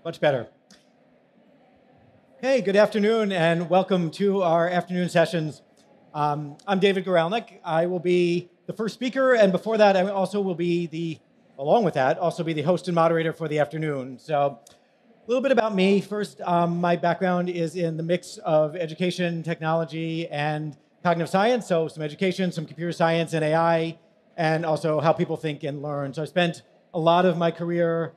Much better. Hey, good afternoon, and welcome to our afternoon sessions. I'm David Goralnik. I will be the first speaker, and before that, I also will be along with that, also be the host and moderator for the afternoon. So, a little bit about me. First, my background is in the mix of education, technology, and cognitive science. So, some education, some computer science and AI, and also how people think and learn. So, I spent a lot of my career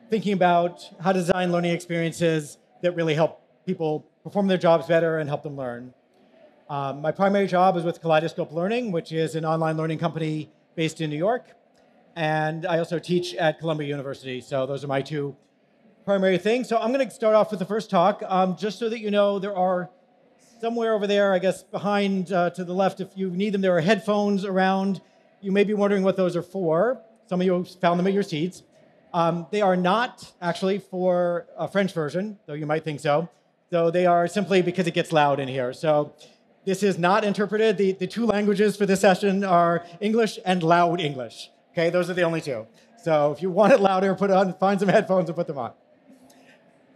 thinking about how to design learning experiences that really help people perform their jobs better and help them learn. My primary job is with Kaleidoscope Learning, which is an online learning company based in New York. And I also teach at Columbia University. So those are my two primary things. So I'm going to start off with the first talk. Just so that you know, there are somewhere over there, I guess behind to the left, if you need them, there are headphones around. You may be wondering what those are for. Some of you found them at your seats. They are not actually for a French version, though you might think so. So they are simply because it gets loud in here. So this is not interpreted. The two languages for this session are English and loud English. Okay, those are the only two. So if you want it louder, find some headphones and put them on.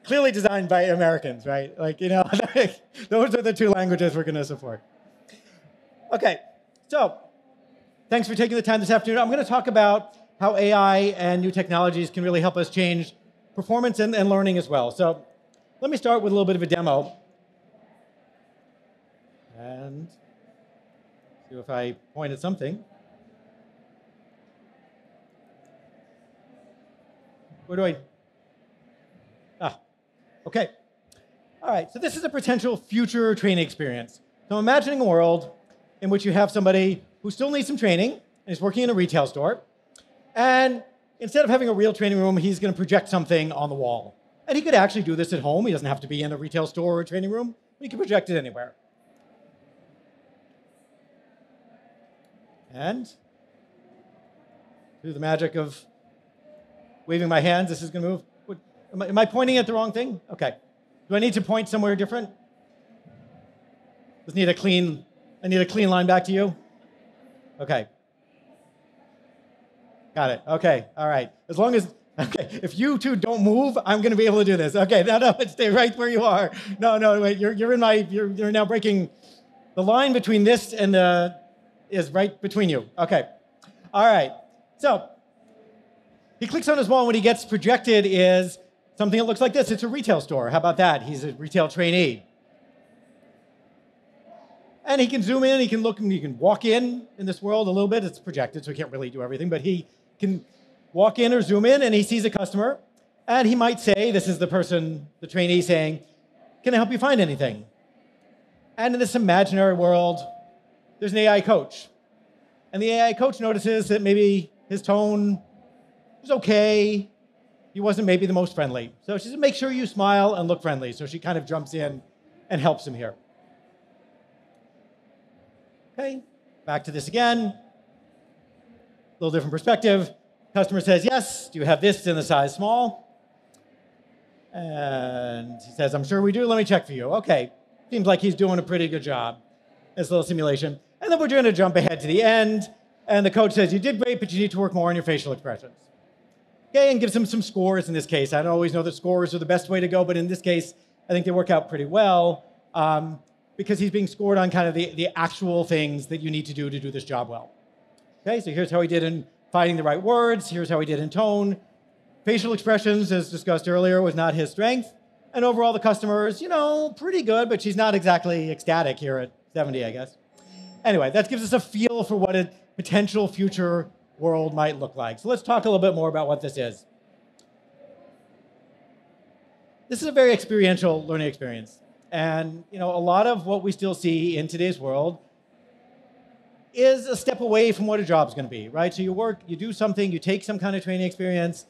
Clearly designed by Americans, right? Like, you know, those are the two languages we're going to support. Okay, so thanks for taking the time this afternoon. I'm going to talk about how AI and new technologies can really help us change performance and learning as well. So let me start with a little bit of a demo. And see if I point at something. Where do I? Okay. All right, so this is a potential future training experience. So I'm imagining a world in which you have somebody who still needs some training and is working in a retail store. And instead of having a real training room, he's going to project something on the wall. And he could actually do this at home. He doesn't have to be in a retail store or a training room. But he can project it anywhere. And through the magic of waving my hands, this is going to move. Am I pointing at the wrong thing? OK. Do I need to point somewhere different? I need a clean line back to you? OK. Got it. OK. All right. As long as, OK, if you two don't move, I'm going to be able to do this. OK. No, stay right where you are. No, wait. You're now breaking the line between this and is right between you. OK. All right. So he clicks on his wall, and what he gets projected is something that looks like this. It's a retail store. How about that? He's a retail trainee. And he can zoom in, he can look, and he can walk in this world a little bit. It's projected, so he can't really do everything, but he can walk in or zoom in, and he sees a customer, and he might say, this is the person, the trainee saying, can I help you find anything? And in this imaginary world, there's an AI coach. And the AI coach notices that maybe his tone was okay. He wasn't maybe the most friendly. So she says, make sure you smile and look friendly. So she kind of jumps in and helps him here. Okay, back to this again. A little different perspective. Customer says, yes, do you have this in the size small? And he says, I'm sure we do. Let me check for you. Okay, seems like he's doing a pretty good job. This little simulation. And then we're going to jump ahead to the end. And the coach says, you did great, but you need to work more on your facial expressions. Okay, and gives him some scores in this case. I don't always know that scores are the best way to go, but in this case, I think they work out pretty well because he's being scored on kind of the actual things that you need to do this job well. Okay, so here's how he did in finding the right words. Here's how he did in tone. Facial expressions, as discussed earlier, was not his strength. And overall, the customer is, pretty good, but she's not exactly ecstatic here at 70, I guess. Anyway, that gives us a feel for what a potential future world might look like. So let's talk a little bit more about what this is. This is a very experiential learning experience. And a lot of what we still see in today's world is a step away from what a job is going to be, right? So you do something, you take some kind of training experience,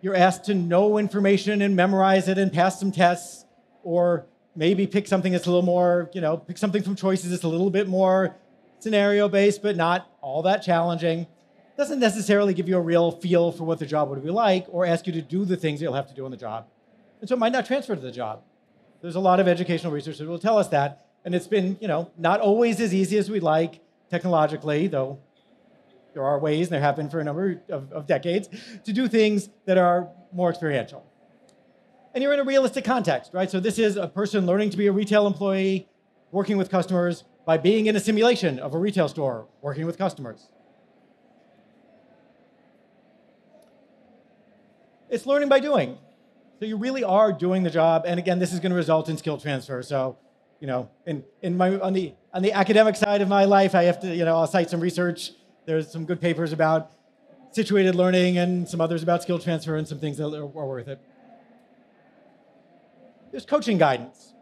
you're asked to know information and memorize it and pass some tests, or maybe pick something that's a little more, pick something from choices that's a little bit more scenario-based, but not all that challenging. Doesn't necessarily give you a real feel for what the job would be like or ask you to do the things you'll have to do on the job. And so it might not transfer to the job. There's a lot of educational research that will tell us that. And it's been, not always as easy as we'd like technologically, though there are ways, and there have been for a number of decades, to do things that are more experiential. And you're in a realistic context, right? So this is a person learning to be a retail employee, working with customers by being in a simulation of a retail store, working with customers. It's learning by doing. So you really are doing the job. And again, this is going to result in skill transfer. So, on the academic side of my life, I have to, I'll cite some research. There's some good papers about situated learning and some others about skill transfer and some things that are worth it. There's coaching guidance.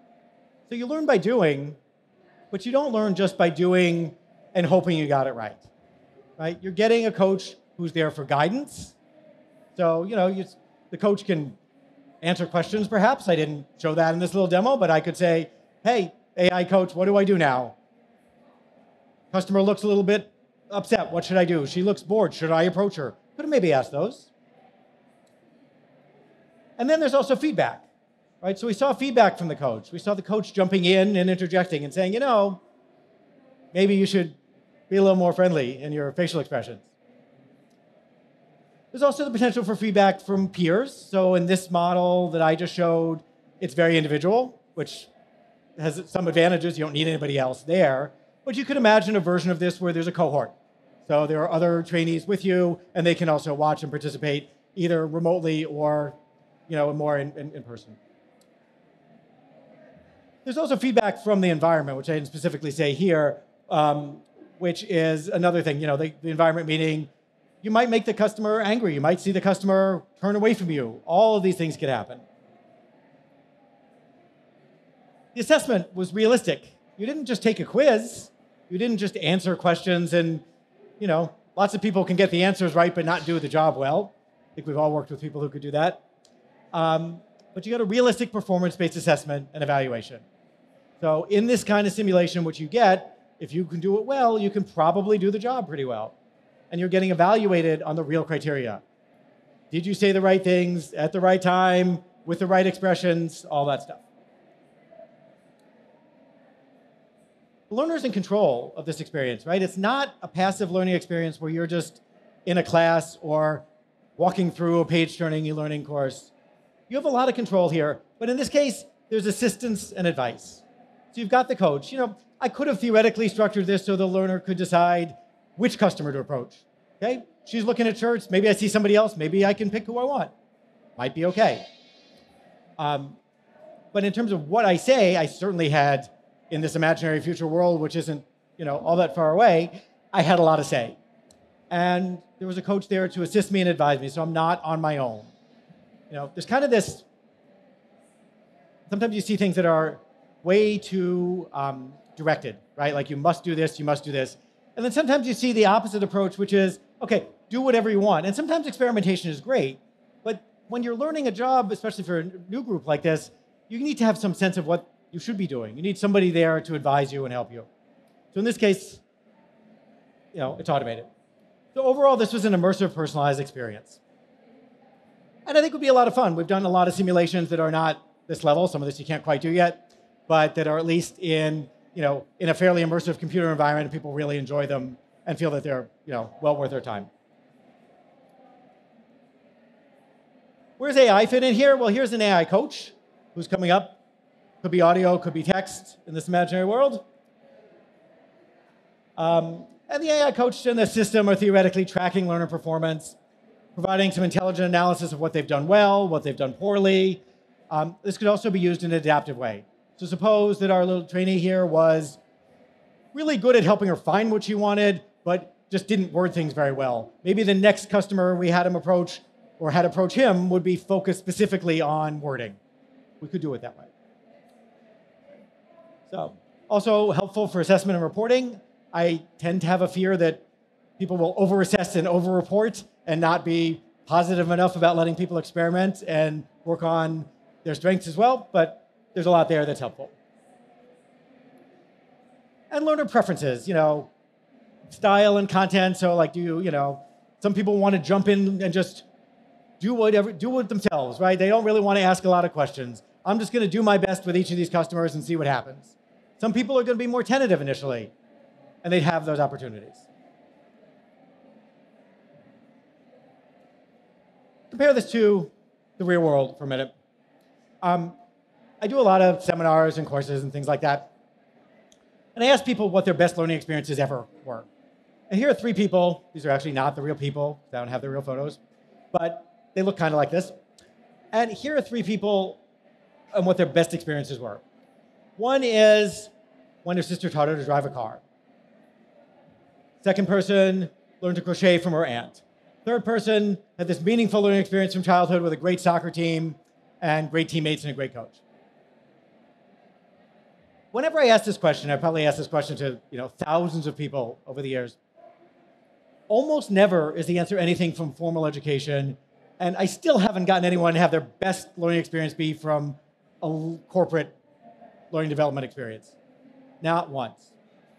So you learn by doing, but you don't learn just by doing and hoping you got it right? You're getting a coach who's there for guidance. So, the coach can answer questions, perhaps. I didn't show that in this little demo, but I could say, hey, AI coach, what do I do now? Customer looks a little bit upset. What should I do? She looks bored. Should I approach her? Could have maybe asked those. And then there's also feedback, right? So we saw feedback from the coach. We saw the coach jumping in and interjecting and saying, maybe you should be a little more friendly in your facial expressions. There's also the potential for feedback from peers. So in this model that I just showed, it's very individual, which has some advantages. You don't need anybody else there. But you could imagine a version of this where there's a cohort. So there are other trainees with you, and they can also watch and participate either remotely or more in person. There's also feedback from the environment, which I didn't specifically say here, which is another thing. The environment meaning you might make the customer angry. You might see the customer turn away from you. All of these things could happen. The assessment was realistic. You didn't just take a quiz. You didn't just answer questions and, lots of people can get the answers right but not do the job well. I think we've all worked with people who could do that. But you got a realistic performance-based assessment and evaluation. So in this kind of simulation, what you get, if you can do it well, you can probably do the job pretty well. And you're getting evaluated on the real criteria. Did you say the right things at the right time, with the right expressions, all that stuff. The learner's in control of this experience, right? It's not a passive learning experience where you're just in a class or walking through a page-turning e-learning course. You have a lot of control here, but in this case, there's assistance and advice. So you've got the coach. I could have theoretically structured this so the learner could decide which customer to approach. Okay? She's looking at shirts. Maybe I see somebody else. Maybe I can pick who I want. Might be okay. But in terms of what I say, I certainly had, in this imaginary future world, which isn't all that far away, I had a lot to say. And there was a coach there to assist me and advise me, so I'm not on my own. There's kind of this, sometimes you see things that are way too directed, right? Like you must do this, you must do this. And then sometimes you see the opposite approach, which is, okay, do whatever you want. And sometimes experimentation is great, but when you're learning a job, especially for a new group like this, you need to have some sense of what you should be doing. You need somebody there to advise you and help you. So in this case, it's automated. So overall, this was an immersive, personalized experience. And I think it would be a lot of fun. We've done a lot of simulations that are not this level. Some of this you can't quite do yet, but that are at least in a fairly immersive computer environment, and people really enjoy them and feel that they're, well worth their time. Where's AI fit in here? Well, here's an AI coach who's coming up. Could be audio, could be text in this imaginary world. And the AI coach and the system are theoretically tracking learner performance, providing some intelligent analysis of what they've done well, what they've done poorly. This could also be used in an adaptive way. So suppose that our little trainee here was really good at helping her find what she wanted, but just didn't word things very well. Maybe the next customer we had him approach or had approach him would be focused specifically on wording. We could do it that way. So also helpful for assessment and reporting. I tend to have a fear that people will over-assess and over-report and not be positive enough about letting people experiment and work on their strengths as well, but there's a lot there that's helpful. And learner preferences, style and content. So like, some people want to jump in and just do it themselves, right? They don't really want to ask a lot of questions. I'm just going to do my best with each of these customers and see what happens. Some people are going to be more tentative initially, and they'd have those opportunities. Compare this to the real world for a minute. I do a lot of seminars and courses and things like that. And I ask people what their best learning experiences ever were. And here are 3 people. These are actually not the real people. They don't have the real photos. But they look kind of like this. And here are 3 people and what their best experiences were. One is when their sister taught her to drive a car. Second person learned to crochet from her aunt. Third person had this meaningful learning experience from childhood with a great soccer team and great teammates and a great coach. Whenever I ask this question, I probably asked this question to thousands of people over the years. Almost never is the answer anything from formal education, and I still haven't gotten anyone to have their best learning experience be from a corporate learning development experience. Not once.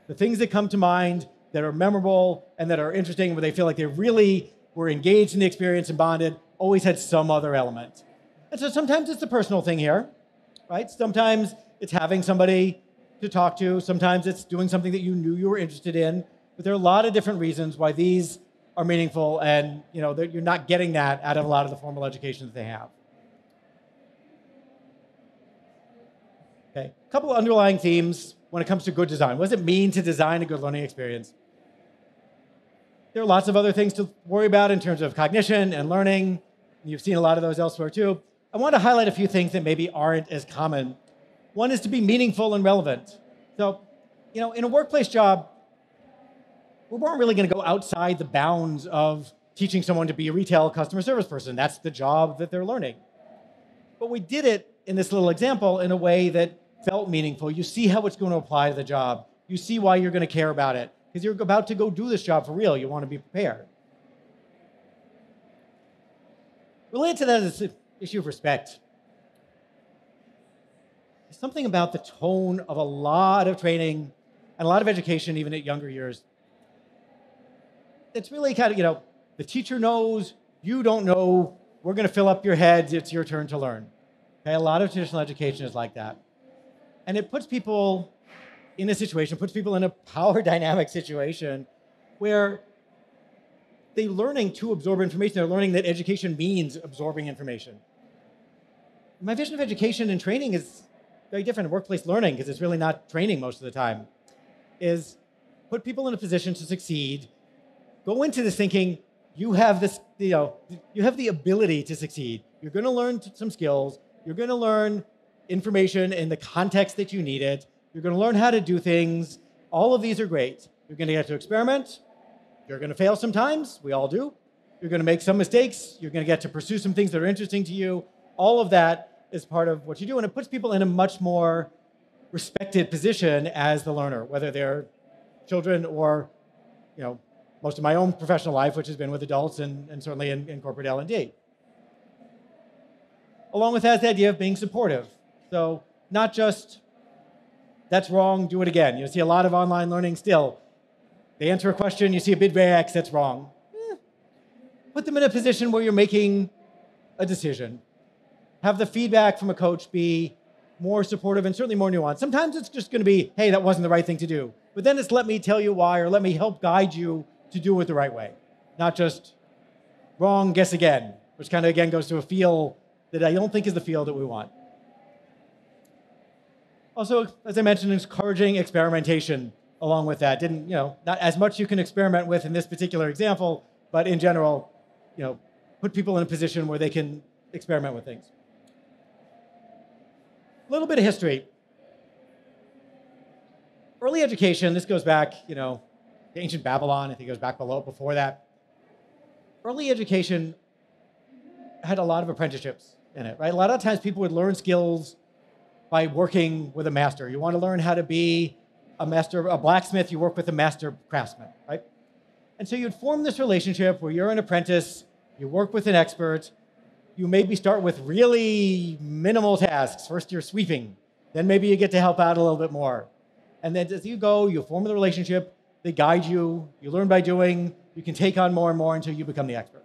The things that come to mind that are memorable and that are interesting, where they feel like they really were engaged in the experience and bonded, always had some other element. And so sometimes it's the personal thing here, right? Sometimes it's having somebody to talk to. Sometimes it's doing something that you knew you were interested in. But there are a lot of different reasons why these are meaningful, and that you're not getting that out of a lot of the formal education that they have. Okay, a couple of underlying themes when it comes to good design. What does it mean to design a good learning experience? There are lots of other things to worry about in terms of cognition and learning. You've seen a lot of those elsewhere too. I want to highlight a few things that maybe aren't as common. One is to be meaningful and relevant. So, in a workplace job, we weren't really going to go outside the bounds of teaching someone to be a retail customer service person. That's the job that they're learning. But we did it in this little example in a way that felt meaningful. You see how it's going to apply to the job. You see why you're going to care about it, because you're about to go do this job for real. You want to be prepared. Related to that is the issue of respect. There's something about the tone of a lot of training and a lot of education, even at younger years. It's really kind of, the teacher knows, you don't know, we're going to fill up your heads, it's your turn to learn. Okay? A lot of traditional education is like that. And it puts people in a situation, puts people in a power dynamic situation where they're learning to absorb information. They're learning that education means absorbing information. My vision of education and training is very different. Workplace learning, because it's really not training most of the time, is put people in a position to succeed. Go into this thinking, you have this, you have the ability to succeed. You're going to learn some skills. You're going to learn information in the context that you need it. You're going to learn how to do things. All of these are great. You're going to get to experiment. You're going to fail sometimes. We all do. You're going to make some mistakes. You're going to get to pursue some things that are interesting to you. All of that is part of what you do, and it puts people in a much more respected position as the learner, whether they're children or, most of my own professional life, which has been with adults and certainly in corporate L&D. Along with that, the idea of being supportive. So not just, that's wrong, do it again. You see a lot of online learning still. They answer a question, you see a bid X, that's wrong. Put them in a position where you're making a decision. Have the feedback from a coach be more supportive and certainly more nuanced. Sometimes it's just going to be, hey, that wasn't the right thing to do. But then it's let me tell you why, or let me help guide you to do it the right way. Not just wrong, guess again, which kind of again goes to a feel that I don't think is the feel that we want. Also, as I mentioned, encouraging experimentation along with that. Not as much you can experiment with in this particular example, but in general, put people in a position where they can experiment with things. A little bit of history. Early education, this goes back, to ancient Babylon. I think it goes back before that. Early education had a lot of apprenticeships in it, right? A lot of times people would learn skills by working with a master. You want to learn how to be a blacksmith, you work with a master craftsman, right? And so you'd form this relationship where you're an apprentice, you work with an expert, you maybe start with really minimal tasks. First you're sweeping, then maybe you get to help out a little bit more. And then as you go, you form the relationship, they guide you, you learn by doing, you can take on more and more until you become the expert.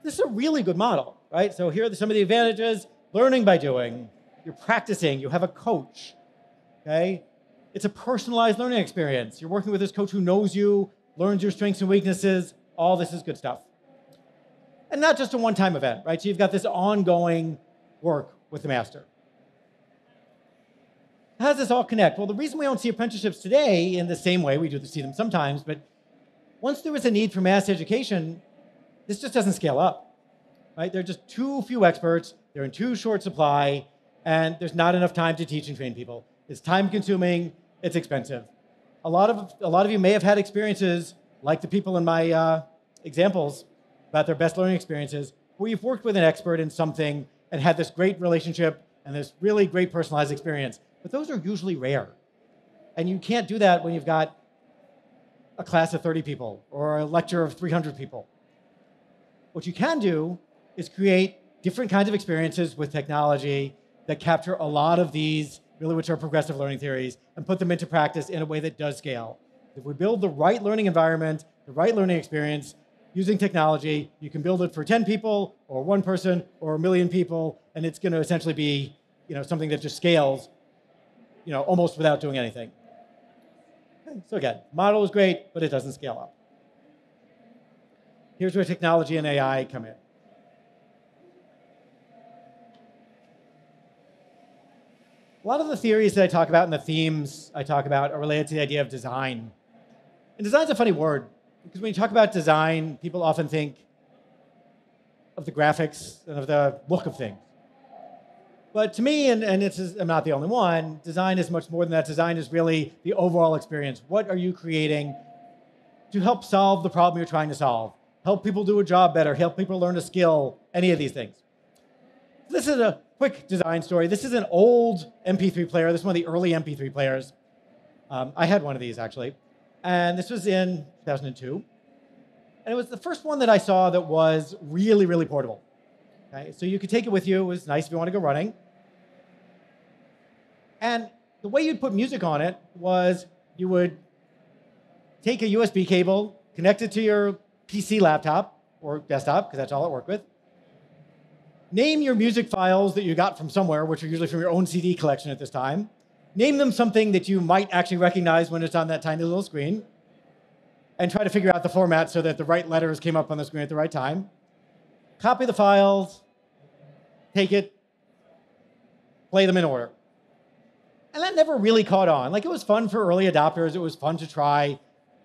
This is a really good model, right? So here are some of the advantages. Learning by doing, you're practicing, you have a coach, okay? It's a personalized learning experience. You're working with this coach who knows you, learns your strengths and weaknesses. All this is good stuff. And not just a one-time event, right? So you've got this ongoing work with the master. How does this all connect? Well, the reason we don't see apprenticeships today in the same way, we do see them sometimes, but once there was a need for mass education, this just doesn't scale up, right? There are just too few experts, they're in too short supply, and there's not enough time to teach and train people. It's time consuming, it's expensive. A lot of you may have had experiences like the people in my examples about their best learning experiences, where you've worked with an expert in something and had this great relationship and this really great personalized experience. But those are usually rare. And you can't do that when you've got a class of 30 people or a lecture of 300 people. What you can do is create different kinds of experiences with technology that capture a lot of these, really which are progressive learning theories, and put them into practice in a way that does scale. If we build the right learning environment, the right learning experience, using technology, you can build it for 10 people or 1 person or 1 million people, and it's going to essentially be something that just scales almost without doing anything. So again, model is great, but it doesn't scale up. Here's where technology and AI come in. A lot of the theories that I talk about and the themes I talk about are related to the idea of design. And design's a funny word, because when you talk about design, people often think of the graphics and of the look of things. But to me, and I'm not the only one, design is much more than that. Design is really the overall experience. What are you creating to help solve the problem you're trying to solve? Help people do a job better, help people learn a skill, any of these things. This is a quick design story. This is an old MP3 player. This is one of the early MP3 players. I had one of these, actually. And this was in 2002. And it was the first one that I saw that was really, really portable. Okay? So you could take it with you. It was nice if you want to go running. And the way you'd put music on it was you would take a USB cable, connect it to your PC laptop or desktop, because that's all it worked with. Name your music files that you got from somewhere, which are usually from your own CD collection at this time. Name them something that you might actually recognize when it's on that tiny little screen. And try to figure out the format so that the right letters came up on the screen at the right time. Copy the files, take it, play them in order. And that never really caught on. Like, it was fun for early adopters. It was fun to try.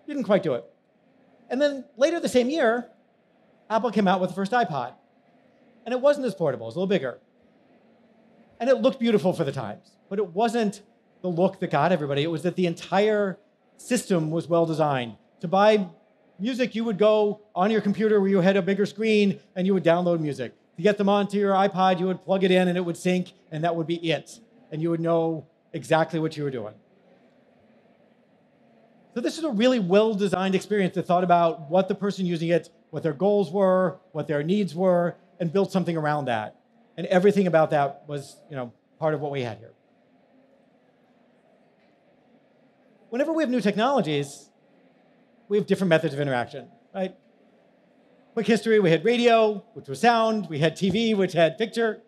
Didn't quite do it. And then later the same year, Apple came out with the first iPod. And it wasn't as portable. It was a little bigger. And it looked beautiful for the times. But it wasn't the look that got everybody. It was that the entire system was well designed. To buy music, you would go on your computer where you had a bigger screen and you would download music. To get them onto your iPod, you would plug it in and it would sync, and that would be it. And you would know exactly what you were doing. So this is a really well-designed experience that thought about what the person using it, what their goals were, what their needs were, and built something around that. And everything about that was, part of what we had here. Whenever we have new technologies, we have different methods of interaction, right? Quick history, we had radio, which was sound. We had TV, which had picture.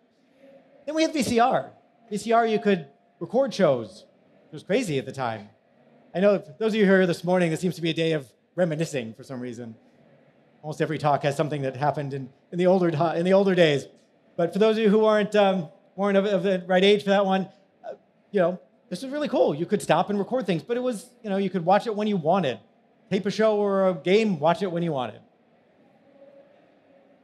Then we had VCR. VCR, you could record shows. It was crazy at the time. I know those of you here this morning, this seems to be a day of reminiscing for some reason. Almost every talk has something that happened in the older days. But for those of you who weren't of the right age for that one, this was really cool. You could stop and record things, but it was, you could watch it when you wanted. Tape a show or a game, watch it when you wanted.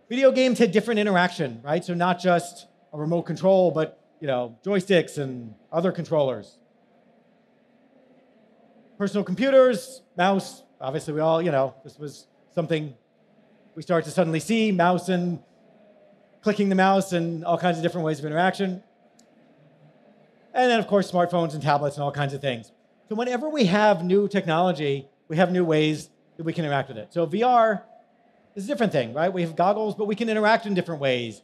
Video games had different interaction, right? So not just a remote control, but joysticks and other controllers. Personal computers, mouse. Obviously, we all, this was something we start to suddenly see, mouse and clicking the mouse and all kinds of different ways of interaction. And then, of course, smartphones and tablets and all kinds of things. So whenever we have new technology, we have new ways that we can interact with it. So VR is a different thing, right? We have goggles, but we can interact in different ways.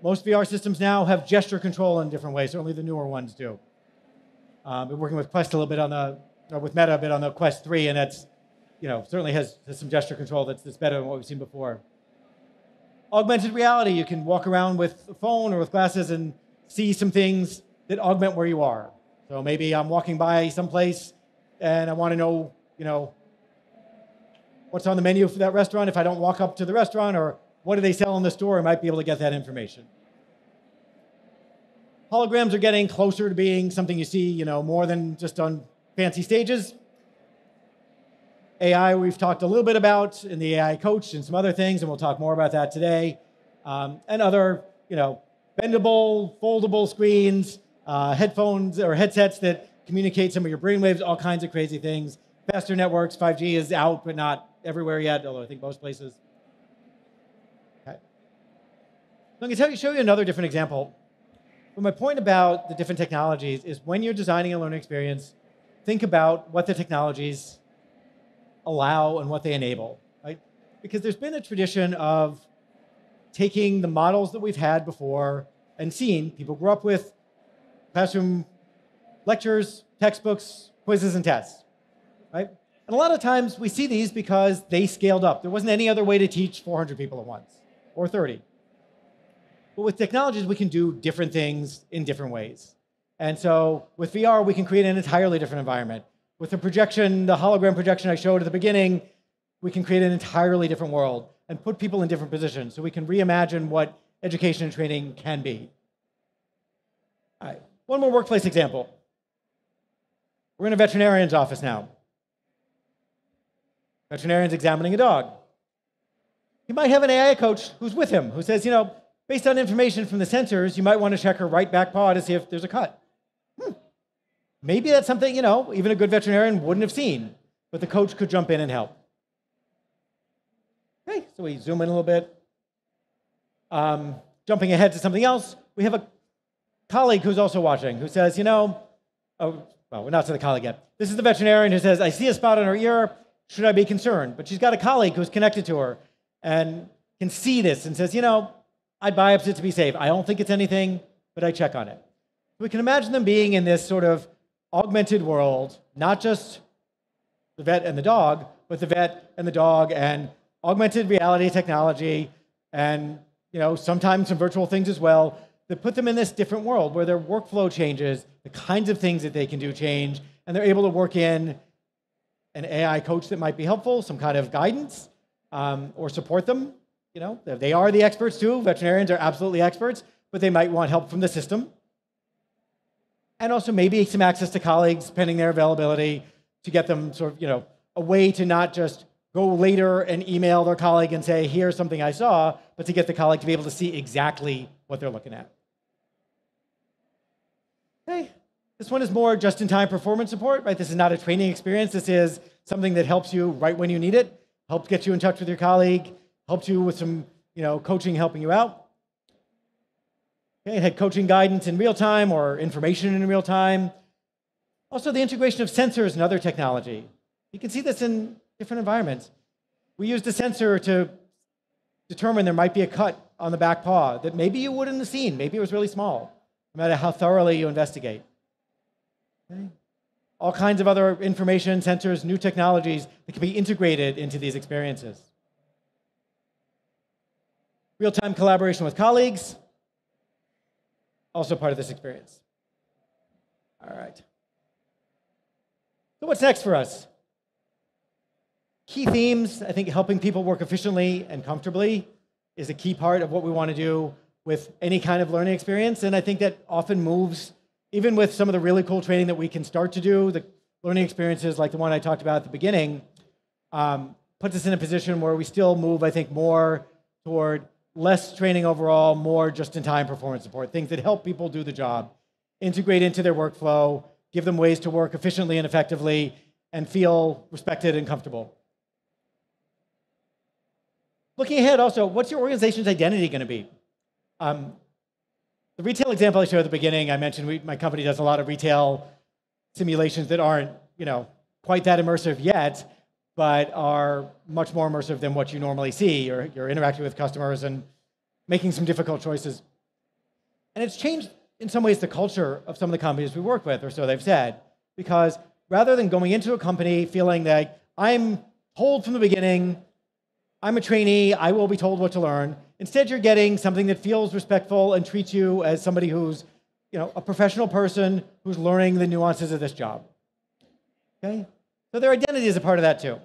Most VR systems now have gesture control in different ways. Certainly the newer ones do. Been working with Quest a little bit with Meta a bit on the Quest 3, and that's, certainly has some gesture control that's better than what we've seen before. Augmented reality, you can walk around with a phone or with glasses and see some things that augment where you are. So maybe I'm walking by someplace and I want to know, what's on the menu for that restaurant. If I don't walk up to the restaurant, or what do they sell in the store, I might be able to get that information. Holograms are getting closer to being something you see, more than just on fancy stages. AI, we've talked a little bit about in the AI coach and some other things, and we'll talk more about that today. And other, bendable, foldable screens, headphones or headsets that communicate some of your brainwaves, all kinds of crazy things. Faster networks, 5G is out, but not everywhere yet, although I think most places. Okay. So I'm going to show you another different example. But my point about the different technologies is when you're designing a learning experience, think about what the technologies allow and what they enable, right? Because there's been a tradition of taking the models that we've had before and seen. People grew up with classroom lectures, textbooks, quizzes, and tests, right? And a lot of times we see these because they scaled up. There wasn't any other way to teach 400 people at once, or 30. But with technologies, we can do different things in different ways. And so with VR, we can create an entirely different environment. With the projection, the hologram projection I showed at the beginning, we can create an entirely different world and put people in different positions so we can reimagine what education and training can be. All right, one more workplace example. We're in a veterinarian's office now. Veterinarian's examining a dog. He might have an AI coach who's with him, who says, based on information from the sensors, you might want to check her right back paw to see if there's a cut. Maybe that's something, even a good veterinarian wouldn't have seen, but the coach could jump in and help. Okay, so we zoom in a little bit. Jumping ahead to something else, we have a colleague who's also watching, who says, well, we're not to the colleague yet. This is the veterinarian who says, I see a spot on her ear, should I be concerned? But she's got a colleague who's connected to her and can see this and says, I'd biopsy it to be safe. I don't think it's anything, but I check on it. We can imagine them being in this sort of augmented world, not just the vet and the dog, but the vet and the dog and augmented reality technology and sometimes some virtual things as well that put them in this different world where their workflow changes, the kinds of things that they can do change, and they're able to work in an AI coach that might be helpful, some kind of guidance, or support them. They are the experts too. Veterinarians are absolutely experts, but they might want help from the system. And also maybe some access to colleagues, pending their availability, to get them sort of, a way to not just go later and email their colleague and say, here's something I saw, but to get the colleague to be able to see exactly what they're looking at. Okay, this one is more just-in-time performance support, right? This is not a training experience. This is something that helps you right when you need it, helps get you in touch with your colleague, helps you with some, coaching helping you out. Okay, it had coaching guidance in real time or information in real time. Also, the integration of sensors and other technology. You can see this in different environments. We used a sensor to determine there might be a cut on the back paw that maybe you wouldn't have seen. Maybe it was really small, no matter how thoroughly you investigate. Okay. All kinds of other information, sensors, new technologies that can be integrated into these experiences. Real-time collaboration with colleagues, also part of this experience. All right. So what's next for us? Key themes, I think helping people work efficiently and comfortably is a key part of what we want to do with any kind of learning experience. And I think that often moves, even with some of the really cool training that we can start to do, the learning experiences like the one I talked about at the beginning, puts us in a position where we still move, I think, more toward less training overall, more just-in-time performance support, things that help people do the job, integrate into their workflow, give them ways to work efficiently and effectively, and feel respected and comfortable. Looking ahead also, what's your organization's identity going to be? The retail example I showed at the beginning, I mentioned my company does a lot of retail simulations that aren't, quite that immersive yet, but are much more immersive than what you normally see. You're interacting with customers and making some difficult choices. And it's changed, in some ways, the culture of some of the companies we work with, or so they've said, because rather than going into a company feeling that I'm told from the beginning, I'm a trainee, I will be told what to learn, instead you're getting something that feels respectful and treats you as somebody who's a professional person who's learning the nuances of this job. Okay? So their identity is a part of that too.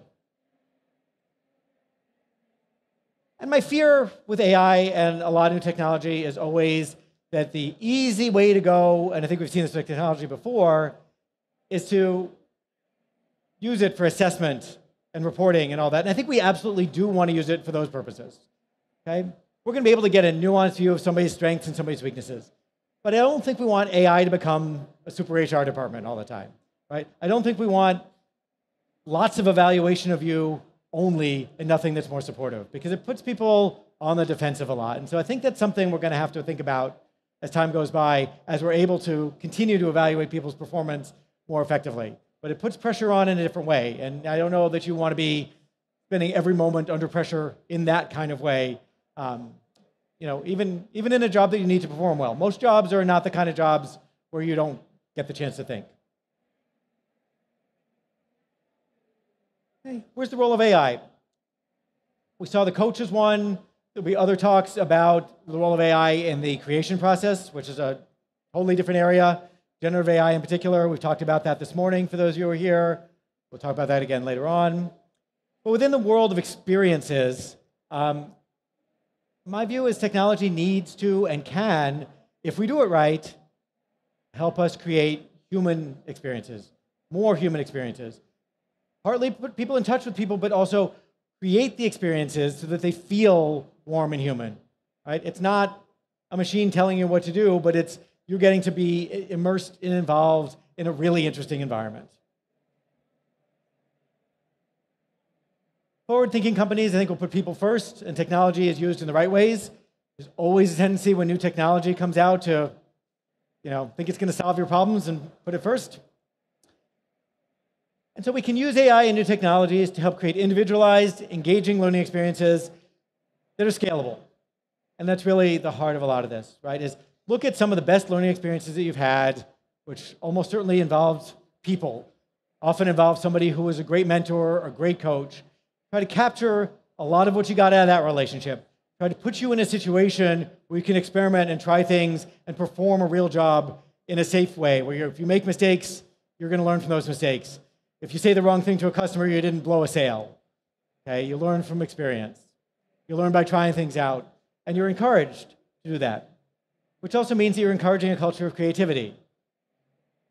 And my fear with AI and a lot of new technology is always that the easy way to go, and I think we've seen this with technology before, is to use it for assessment and reporting and all that. And I think we absolutely do want to use it for those purposes. Okay? We're going to be able to get a nuanced view of somebody's strengths and somebody's weaknesses. But I don't think we want AI to become a super HR department all the time. Right? I don't think we want lots of evaluation of you only and nothing that's more supportive, because it puts people on the defensive a lot. And so I think that's something we're going to have to think about as time goes by, as we're able to continue to evaluate people's performance more effectively. But it puts pressure on in a different way. And I don't know that you want to be spending every moment under pressure in that kind of way, even in a job that you need to perform well. Most jobs are not the kind of jobs where you don't get the chance to think. Okay, where's the role of AI? We saw the coaches one. There'll be other talks about the role of AI in the creation process, which is a totally different area. Generative AI in particular, we've talked about that this morning for those of you who are here. We'll talk about that again later on. But within the world of experiences, my view is technology needs to and can, if we do it right, help us create human experiences, more human experiences. Partly put people in touch with people, but also create the experiences so that they feel warm and human. Right? It's not a machine telling you what to do, but it's you're getting to be immersed and involved in a really interesting environment. Forward-thinking companies, I think, will put people first, and technology is used in the right ways. There's always a tendency when new technology comes out to, think it's going to solve your problems and put it first. And so we can use AI and new technologies to help create individualized, engaging learning experiences that are scalable. And that's really the heart of a lot of this, right? Is look at some of the best learning experiences that you've had, which almost certainly involved people, often involved somebody who was a great mentor or a great coach. Try to capture a lot of what you got out of that relationship. Try to put you in a situation where you can experiment and try things and perform a real job in a safe way, where if you make mistakes, you're going to learn from those mistakes. If you say the wrong thing to a customer, you didn't blow a sale. Okay? You learn from experience. You learn by trying things out, and you're encouraged to do that, which also means that you're encouraging a culture of creativity.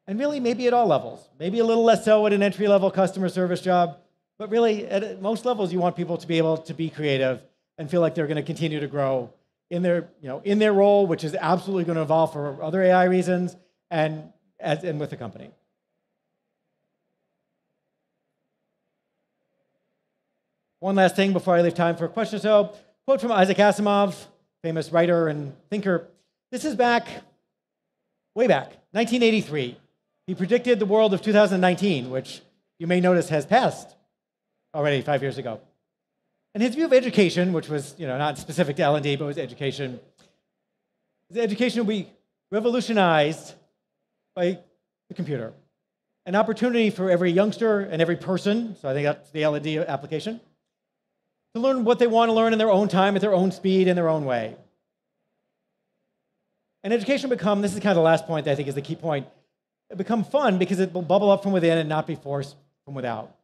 And really, maybe at all levels. Maybe a little less so at an entry-level customer service job, but really, at most levels, you want people to be able to be creative and feel like they're going to continue to grow in their role, which is absolutely going to evolve for other AI reasons, and with the company. One last thing before I leave time for a question or so. Quote from Isaac Asimov, famous writer and thinker. This is way back, 1983. He predicted the world of 2019, which you may notice has passed already 5 years ago. And his view of education, which was not specific to L&D, but was education, will be revolutionized by the computer. An opportunity for every youngster and every person, so I think that's the L&D application, to learn what they want to learn in their own time, at their own speed, in their own way. And education will become, this is kind of the last point that I think is the key point, it become fun because it will bubble up from within and not be forced from without.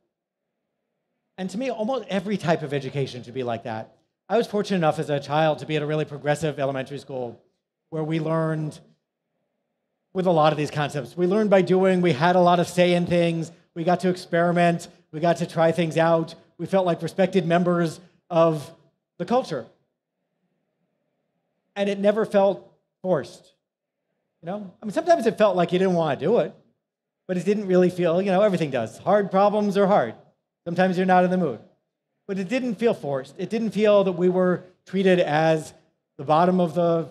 And to me, almost every type of education should be like that. I was fortunate enough as a child to be at a really progressive elementary school where we learned with a lot of these concepts. We learned by doing, we had a lot of say in things, we got to experiment, we got to try things out, we felt like respected members of the culture. And it never felt forced. Sometimes it felt like you didn't want to do it, but it didn't really feel, everything does. Hard problems are hard. Sometimes you're not in the mood. But it didn't feel forced. It didn't feel that we were treated as the bottom of the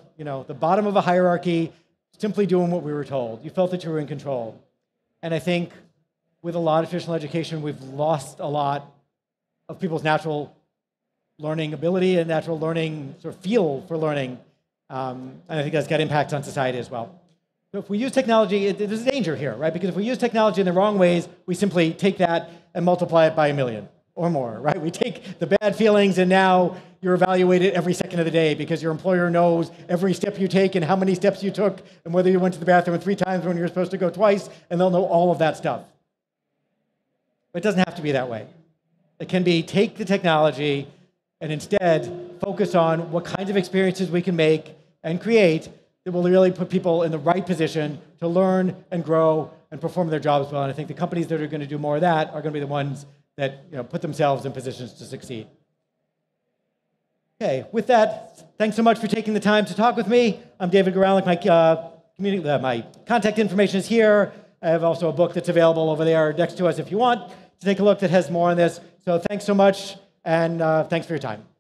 bottom of a hierarchy, simply doing what we were told. You felt that you were in control. And I think with a lot of traditional education, we've lost a lot of people's natural learning ability and natural learning sort of feel for learning. And I think that's got impacts on society as well. So if we use technology, there's a danger here, right? Because if we use technology in the wrong ways, we simply take that and multiply it by 1 million or more, right? We take the bad feelings and now you're evaluated every second of the day because your employer knows every step you take and how many steps you took and whether you went to the bathroom 3 times when you're supposed to go twice, and they'll know all of that stuff. But it doesn't have to be that way. It can be take the technology and instead focus on what kinds of experiences we can make and create that will really put people in the right position to learn and grow and perform their jobs well. And I think the companies that are going to do more of that are going to be the ones that put themselves in positions to succeed. Okay, with that, thanks so much for taking the time to talk with me. I'm David Goralick. My contact information is here. I have also a book that's available over there next to us if you want to take a look that has more on this. So thanks so much, and thanks for your time.